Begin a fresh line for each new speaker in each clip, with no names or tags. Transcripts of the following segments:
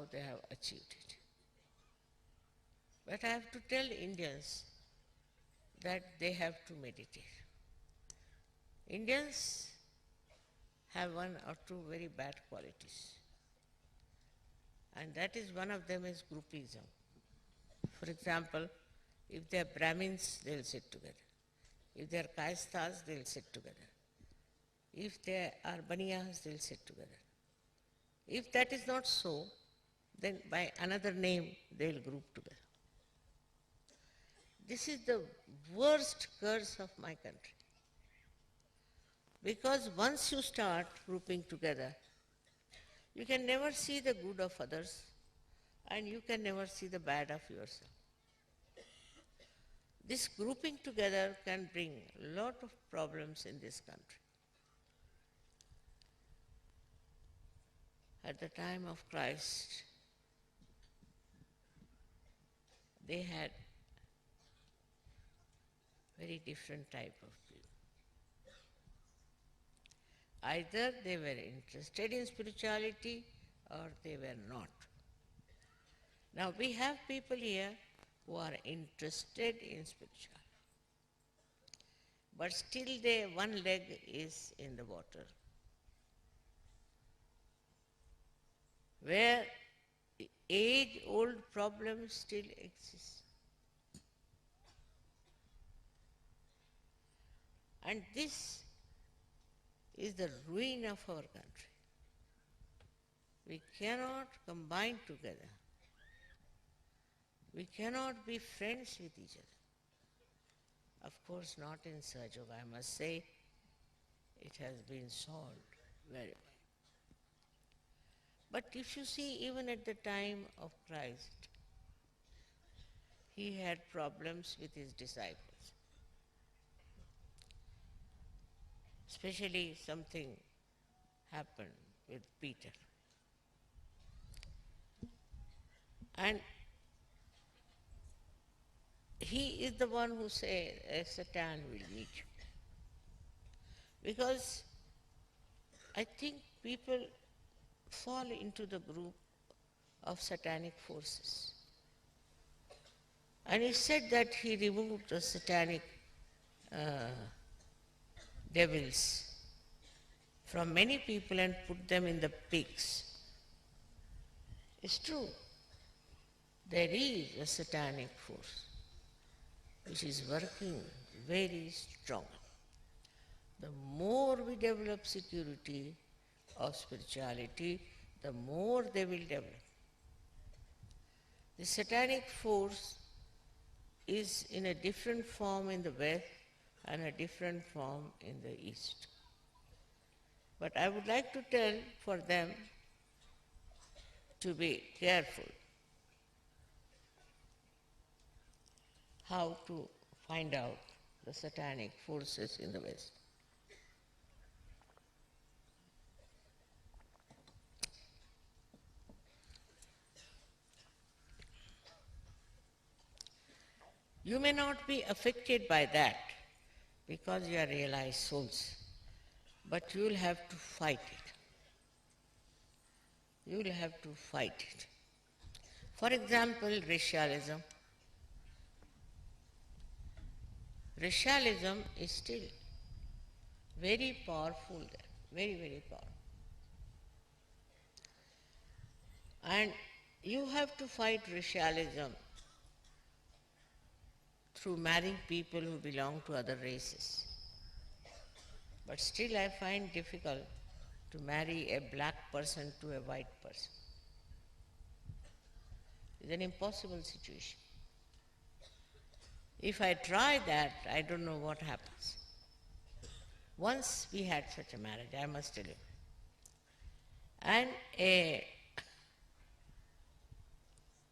how they have achieved it. But I have to tell Indians that they have to meditate. Indians have one or two very bad qualities. And that is one of them is groupism. For example, if they are Brahmins, they will sit together. If they are Kayasthas, they will sit together. If they are Baniyas, they will sit together. If that is not so, then by another name they will group together. This is the worst curse of my country. Because once you start grouping together, you can never see the good of others and you can never see the bad of yourself. This grouping together can bring a lot of problems in this country. At the time of Christ, they had very different type of people. Either they were interested in spirituality or they were not. Now we have people here who are interested in spirituality, but still one leg is in the water, where age-old problems still exist. And this is the ruin of our country. We cannot combine together. We cannot be friends with each other. Of course, not in Sahaja. I must say, it has been solved very well. But if you see, even at the time of Christ, he had problems with his disciples. Especially something happened with Peter. And he is the one who said, Satan will meet you. Because I think people fall into the group of satanic forces. And he said that he removed the satanic devils from many people and put them in the pigs. It's true. There is a satanic force which is working very strong. The more we develop security of spirituality, the more they will develop. The satanic force is in a different form in the West and a different form in the East. But I would like to tell for them to be careful how to find out the satanic forces in the West. You may not be affected by that because you are realized souls, but you will have to fight it. You will have to fight it. For example, racialism. Racialism is still very powerful there, very, very powerful. And you have to fight racialism through marrying people who belong to other races. But still I find difficult to marry a black person to a white person. It's an impossible situation. If I try that, I don't know what happens. Once we had such a marriage, I must tell you. And a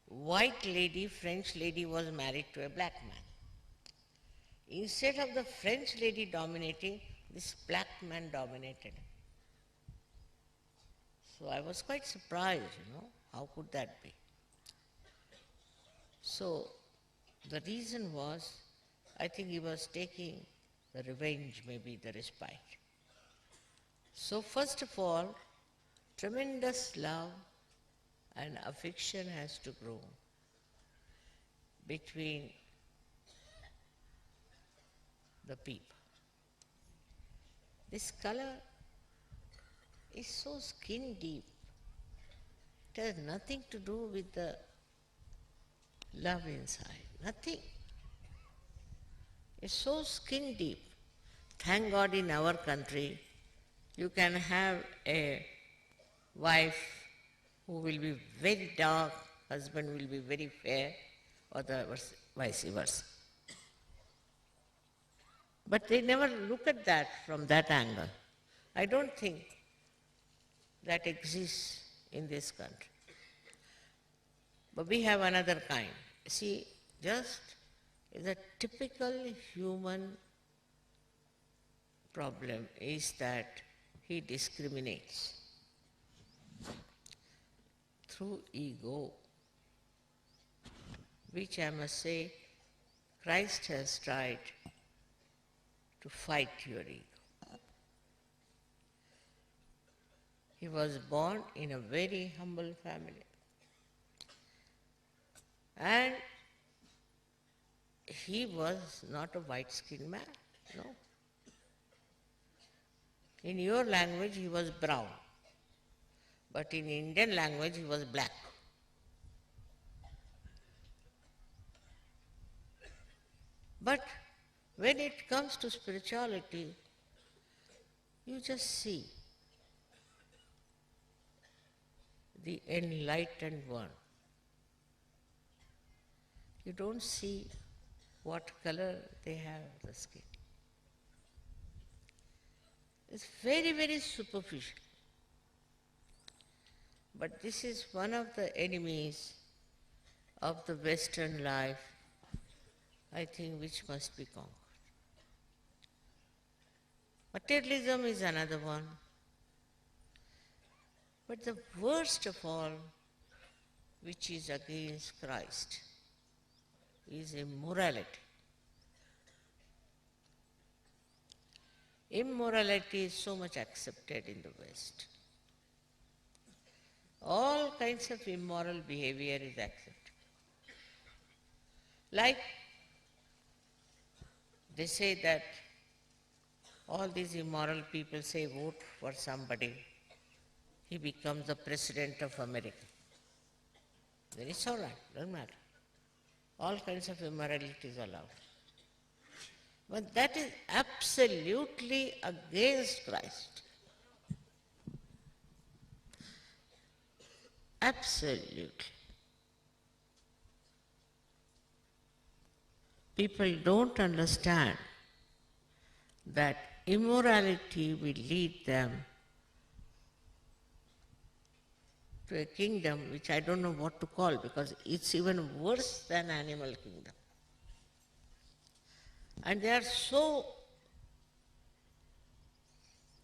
white lady, French lady, was married to a black man. Instead of the French lady dominating, this black man dominated. So I was quite surprised, how could that be? So the reason was, I think he was taking the revenge, maybe the respite. So first of all, tremendous love and affection has to grow between the people. This color is so skin deep. It has nothing to do with the love inside. Nothing. It's so skin deep. Thank God in our country, you can have a wife who will be very dark, husband will be very fair, or the vice versa. But they never look at that from that angle. I don't think that exists in this country. But we have another kind. See, just the typical human problem is that he discriminates through ego, which I must say Christ has tried to fight your ego. He was born in a very humble family. And he was not a white-skinned man, no. In your language, he was brown. But in Indian language, he was black. But when it comes to spirituality, you just see the enlightened one. You don't see what color they have the skin. It's very, very superficial. But this is one of the enemies of the Western life, I think, which must be conquered. Materialism is another one. But the worst of all, which is against Christ, is immorality. Immorality is so much accepted in the West. All kinds of immoral behavior is accepted. Like they say that all these immoral people say vote for somebody, he becomes the president of America. Then it's all right, doesn't matter. All kinds of immorality is allowed. But that is absolutely against Christ. Absolutely. People don't understand that immorality will lead them to a kingdom which I don't know what to call, because it's even worse than animal kingdom. And they are so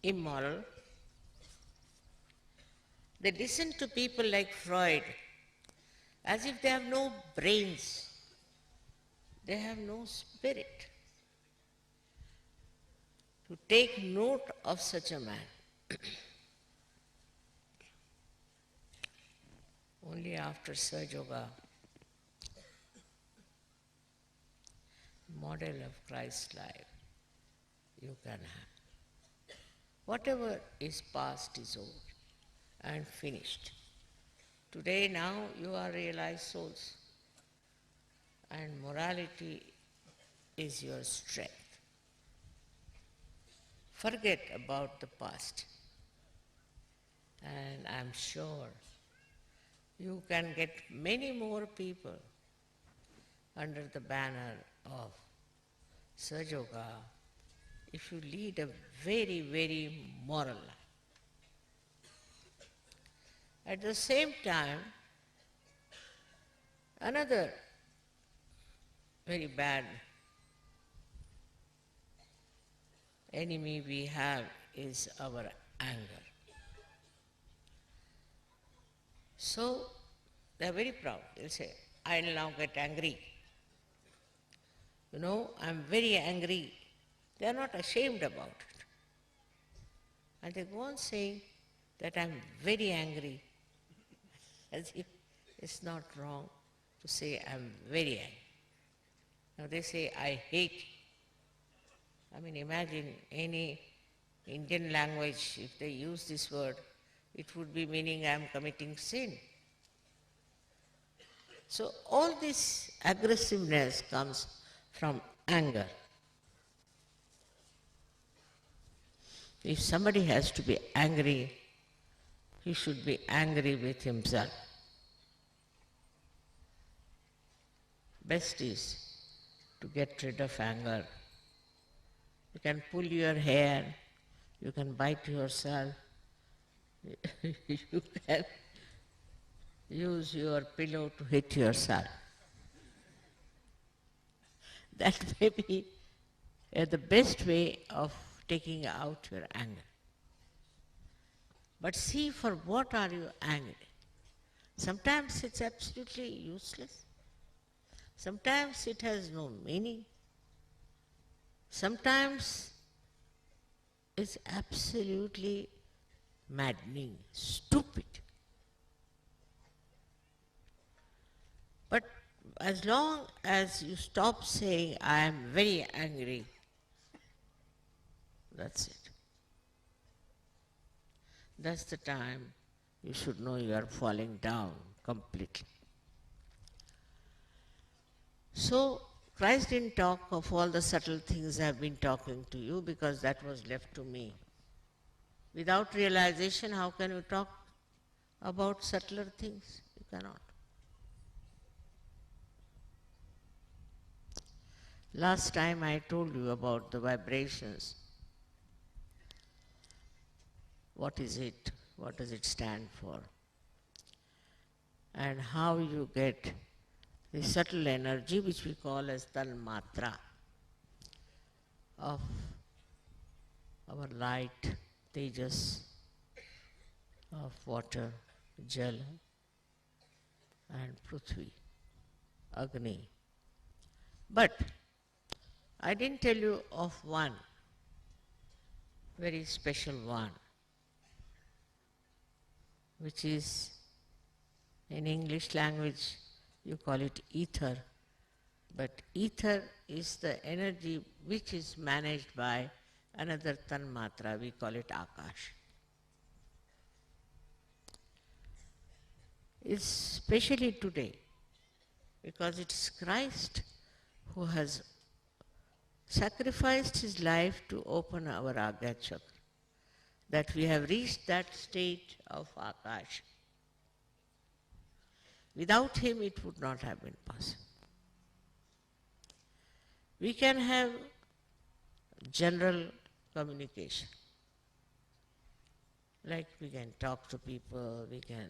immoral. They listen to people like Freud as if they have no brains. They have no spirit to take note of such a man. Only after Sahaja Yoga, model of Christ's life, you can have. Whatever is past is over and finished. Today now you are realized souls, and morality is your strength. Forget about the past, and I'm sure you can get many more people under the banner of Sahaja Yoga if you lead a very, very moral life. At the same time, another very bad enemy we have is our anger. So they are very proud. They'll say, I'll now get angry. You know, I'm very angry. They are not ashamed about it. And they go on saying that I'm very angry. as if it's not wrong to say I'm very angry. Now they say I hate. I mean, imagine any Indian language, if they use this word, it would be meaning I'm committing sin. So all this aggressiveness comes from anger. If somebody has to be angry, he should be angry with himself. Best is to get rid of anger. You can pull your hair, you can bite yourself, you can use your pillow to hit yourself. That may be the best way of taking out your anger. But see, for what are you angry? Sometimes it's absolutely useless. Sometimes it has no meaning. Sometimes it's absolutely maddening, stupid. But as long as you stop saying, I am very angry, that's it. That's the time you should know you are falling down completely. So, Christ didn't talk of all the subtle things I have been talking to you because that was left to me. Without realization, how can you talk about subtler things? You cannot. Last time I told you about the vibrations. What is it? What does it stand for? And how you get the subtle energy which we call as Tanmatra of our light, Tejas, of water, Jal and Prithvi, Agni. But I didn't tell you of one, very special one, which is in English language you call it ether, but ether is the energy which is managed by another Tanmatra, we call it Akash. Especially today, because it is Christ who has sacrificed his life to open our Agya Chakra, that we have reached that state of Akash. Without him, it would not have been possible. We can have general communication, like we can talk to people, we can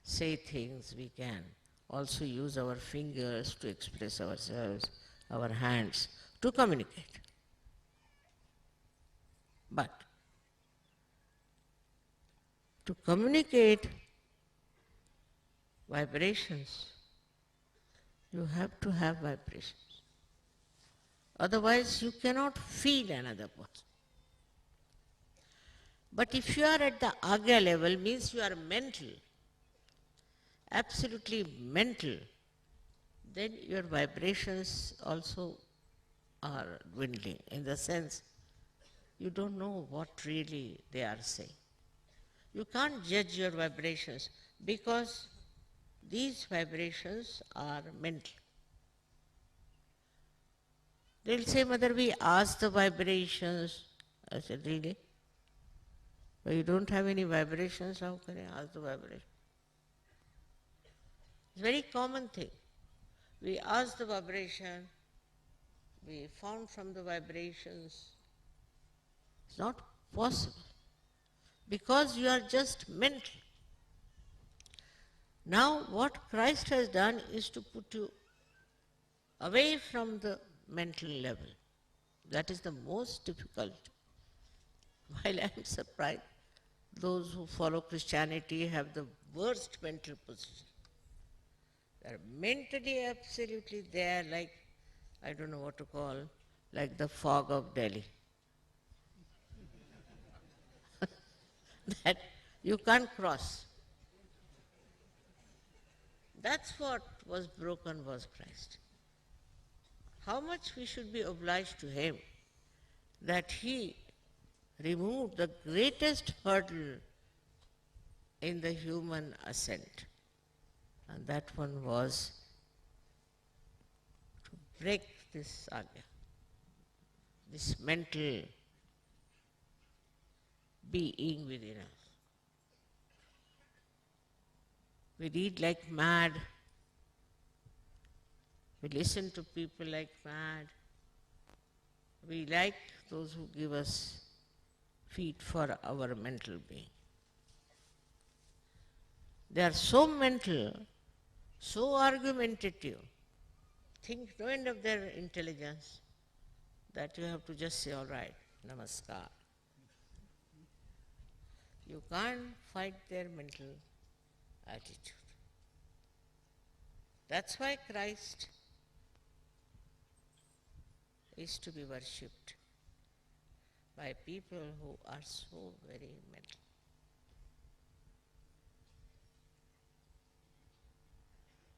say things, we can also use our fingers to express ourselves, our hands to communicate. But to communicate vibrations, you have to have vibrations. Otherwise, you cannot feel another person. But if you are at the Agya level, means you are mental, absolutely mental, then your vibrations also are dwindling, in the sense you don't know what really they are saying. You can't judge your vibrations because these vibrations are mental. They'll say, Mother, we asked the vibrations. I said, really? But you don't have any vibrations, how can I ask the vibrations? It's a very common thing. We asked the vibration, we found from the vibrations. It's not possible because you are just mental. Now what Christ has done is to put you away from the mental level. That is the most difficult. While I am surprised, those who follow Christianity have the worst mental position. They are mentally absolutely there, like, I don't know what to call, like the fog of Delhi. That you can't cross. That's what was broken was Christ. How much we should be obliged to him that he removed the greatest hurdle in the human ascent. And that one was to break this agya, this mental being within us. We read like mad. We listen to people like mad. We like those who give us feed for our mental being. They are so mental, so argumentative, think no end of their intelligence, that you have to just say, all right, namaskar. You can't fight their mental attitude. That's why Christ is to be worshipped by people who are so very mental.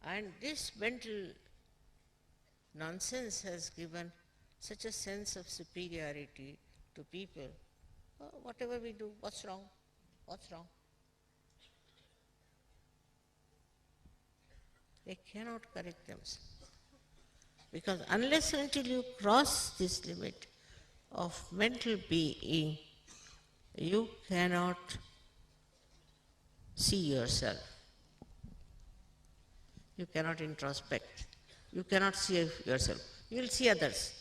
And this mental nonsense has given such a sense of superiority to people. Oh, whatever we do, what's wrong? What's wrong? They cannot correct themselves. Because unless until you cross this limit of mental being, you cannot see yourself. You cannot introspect. You cannot see yourself. You will see others.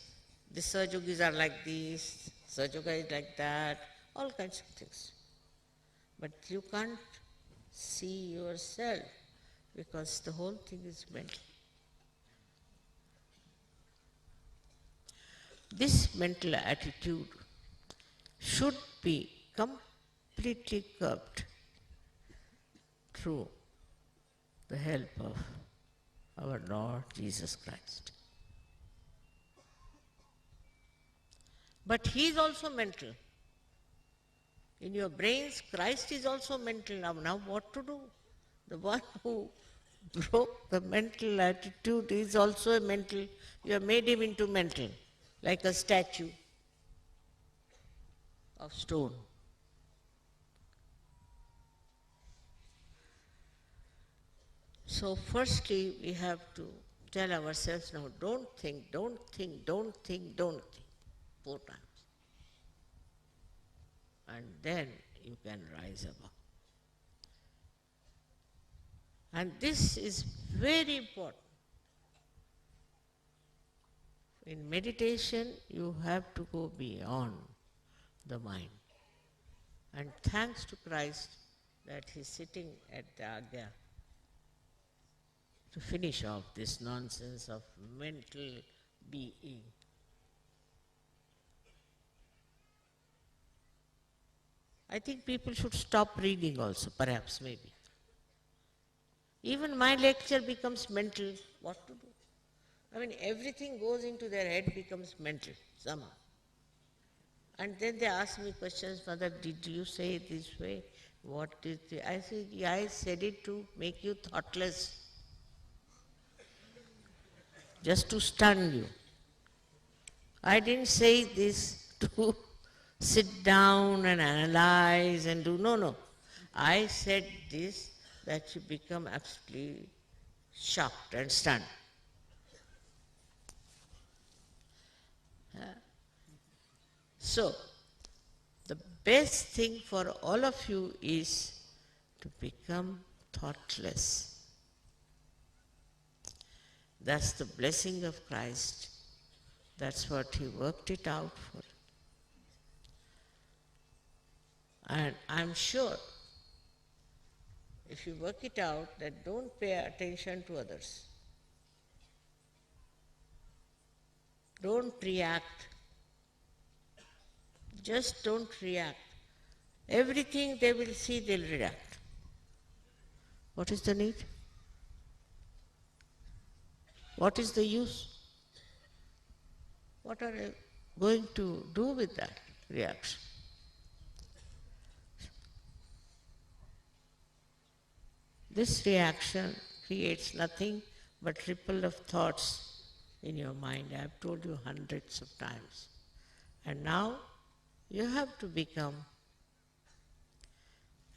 The Sahajogis are like this, Sahajoga is like that, all kinds of things. But you can't see yourself because the whole thing is mental. This mental attitude should be completely curbed through the help of our Lord Jesus Christ. But he is also mental. In your brains, Christ is also mental. Now what to do? The one who broke the mental attitude is also a mental. You have made him into mental, like a statue of stone. So firstly, we have to tell ourselves now, don't think, don't think, don't think, don't think, 4 times. And then you can rise above. And this is very important. In meditation, you have to go beyond the mind. And thanks to Christ that he's sitting at the Agya to finish off this nonsense of mental being. I think people should stop reading also, perhaps, maybe. Even my lecture becomes mental. What to do? I mean, everything goes into their head, becomes mental somehow. And then they ask me questions, Father, did you say it this way? What is it? I said, yeah, I said it to make you thoughtless. Just to stun you. I didn't say this to sit down and analyze and do, no. I said this that you become absolutely shocked and stunned. So, the best thing for all of you is to become thoughtless. That's the blessing of Christ. That's what he worked it out for. And I'm sure if you work it out, that don't pay attention to others. Don't react. Just don't react. Everything they will see, they'll react. What is the need? What is the use? What are you going to do with that reaction? This reaction creates nothing but ripple of thoughts in your mind. I have told you hundreds of times. And now you have to become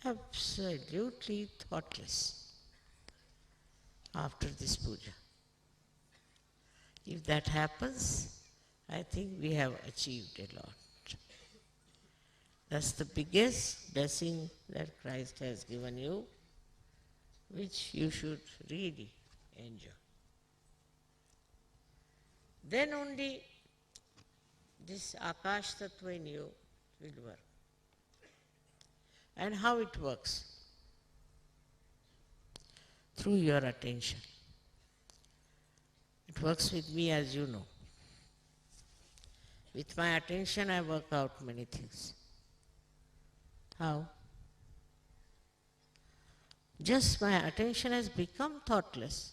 absolutely thoughtless after this puja. If that happens, I think we have achieved a lot. That's the biggest blessing that Christ has given you, which you should really enjoy. Then only this Akash Tattva in you will work. And how it works? Through your attention. It works with me, as you know. With my attention I work out many things. How? Just my attention has become thoughtless.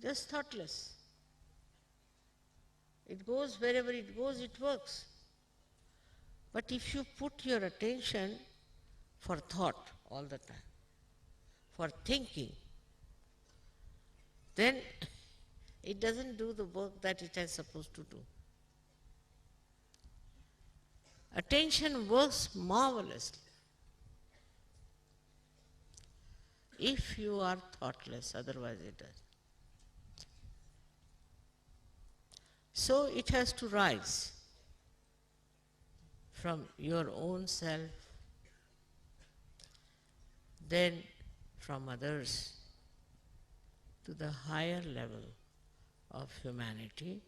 Just thoughtless. It goes wherever it goes, it works. But if you put your attention for thought all the time, for thinking, then it doesn't do the work that it is supposed to do. Attention works marvelously if you are thoughtless, otherwise it does. So it has to rise from your own self, then from others, to the higher level of humanity,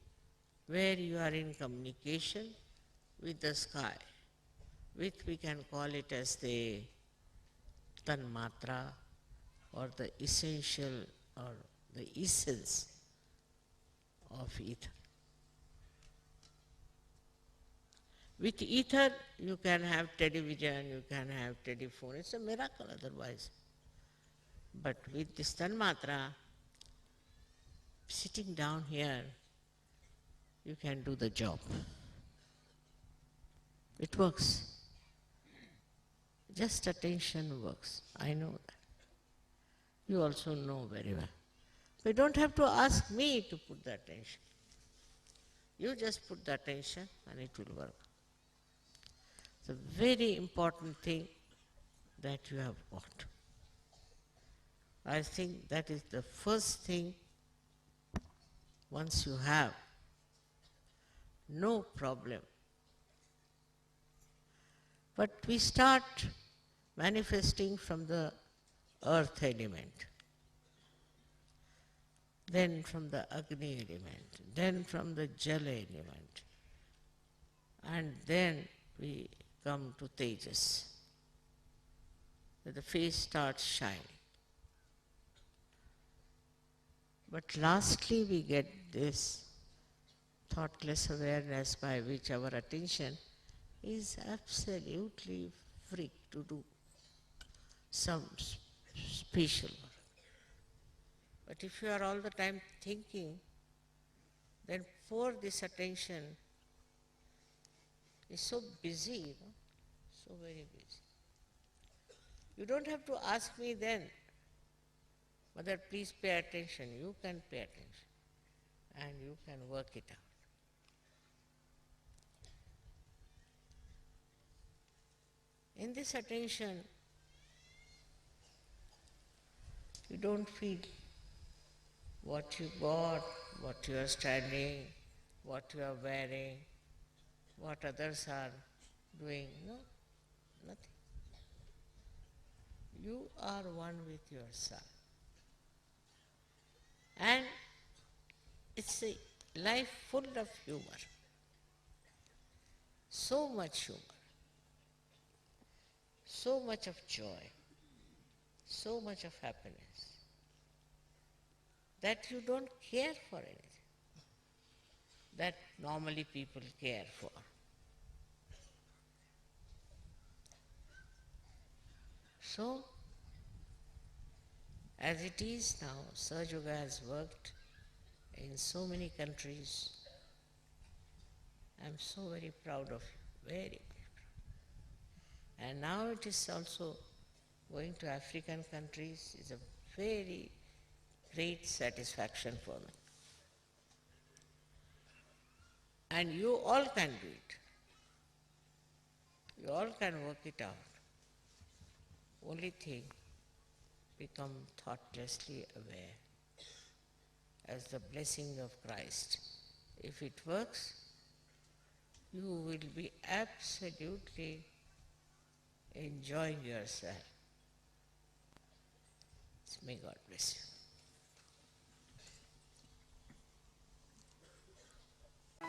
where you are in communication with the sky, which we can call it as the Tanmatra, or the essential, or the essence of ether. With ether, you can have television, you can have telephone. It's a miracle otherwise. But with this Tanmatra, sitting down here, you can do the job. It works. Just attention works. I know that. You also know very well. You don't have to ask me to put the attention. You just put the attention and it will work. It's a very important thing that you have got. I think that is the first thing. Once you have, no problem. But we start manifesting from the earth element, then from the Agni element, then from the Jala element, and then we come to Tejas. The face starts shining. But lastly we get this thoughtless awareness by which our attention is absolutely free to do some special work. But if you are all the time thinking, then for this attention is so busy, so very busy. You don't have to ask me then, Mother, please pay attention. You can pay attention and you can work it out. In this attention, you don't feel what you got, what you are standing, what you are wearing, what others are doing. No, nothing. You are one with yourself. And it's a life full of humor. So much humor. So much of joy. So much of happiness. That you don't care for anything. That normally people care for. So, as it is now, Sahaja Yoga has worked in so many countries. I am so very proud of you, very, very proud. And now it is also going to African countries. It's a very great satisfaction for me. And you all can do it. You all can work it out. Only thing, become thoughtlessly aware as the blessing of Christ. If it works, you will be absolutely enjoying yourself. May God bless you.